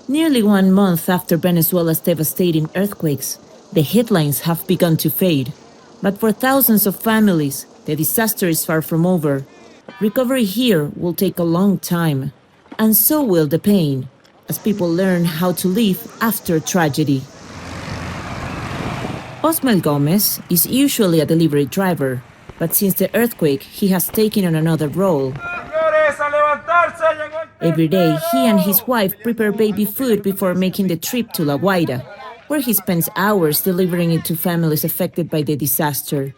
Nearly 1 month after Venezuela's devastating earthquakes, the headlines have begun to fade. But for thousands of families, the disaster is far from over. Recovery here will take a long time, and so will the pain, as people learn how to live after tragedy. Osmel Gomez is usually a delivery driver, but since the earthquake, he has taken on another role. Every day, he and his wife prepare baby food before making the trip to La Guaira, where he spends hours delivering it to families affected by the disaster.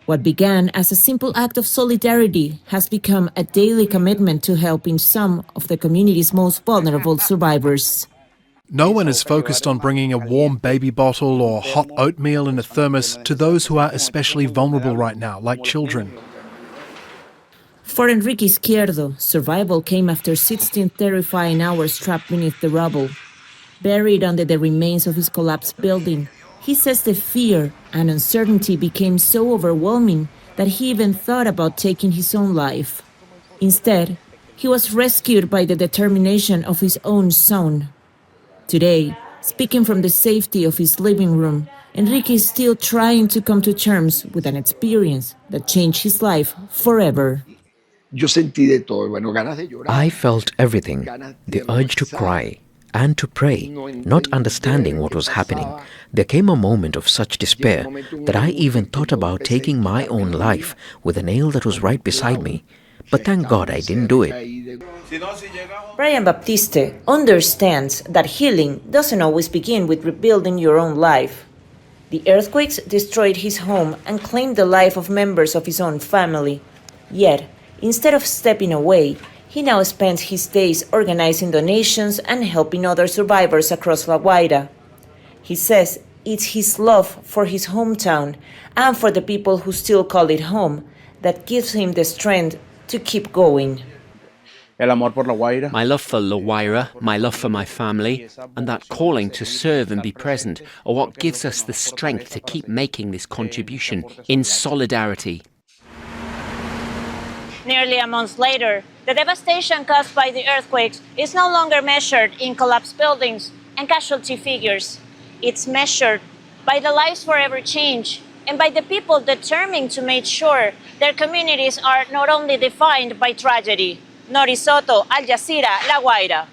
What began as a simple act of solidarity has become a daily commitment to helping some of the community's most vulnerable survivors. No one is focused on bringing a warm baby bottle or hot oatmeal in a thermos to those who are especially vulnerable right now, like children. For Enrique Izquierdo, survival came after 16 terrifying hours trapped beneath the rubble. Buried under the remains of his collapsed building, he says the fear and uncertainty became so overwhelming that he even thought about taking his own life. Instead, he was rescued by the determination of his own son. Today, speaking from the safety of his living room, Enrique is still trying to come to terms with an experience that changed his life forever. I felt everything, the urge to cry and to pray, not understanding what was happening. There came a moment of such despair that I even thought about taking my own life with a nail that was right beside me. But thank God I didn't do it. Brian Baptiste understands that healing doesn't always begin with rebuilding your own life. The earthquakes destroyed his home and claimed the life of members of his own family. Yet, instead of stepping away, he now spends his days organizing donations and helping other survivors across La Guaira. He says it's his love for his hometown and for the people who still call it home that gives him the strength to keep going. My love for La Guaira, my love for my family, and that calling to serve and be present are what gives us the strength to keep making this contribution in solidarity. Nearly a month later, the devastation caused by the earthquakes is no longer measured in collapsed buildings and casualty figures. It's measured by the lives forever changed and by the people determined to make sure their communities are not only defined by tragedy. Noris, Soto, Jazeera, La Guaira.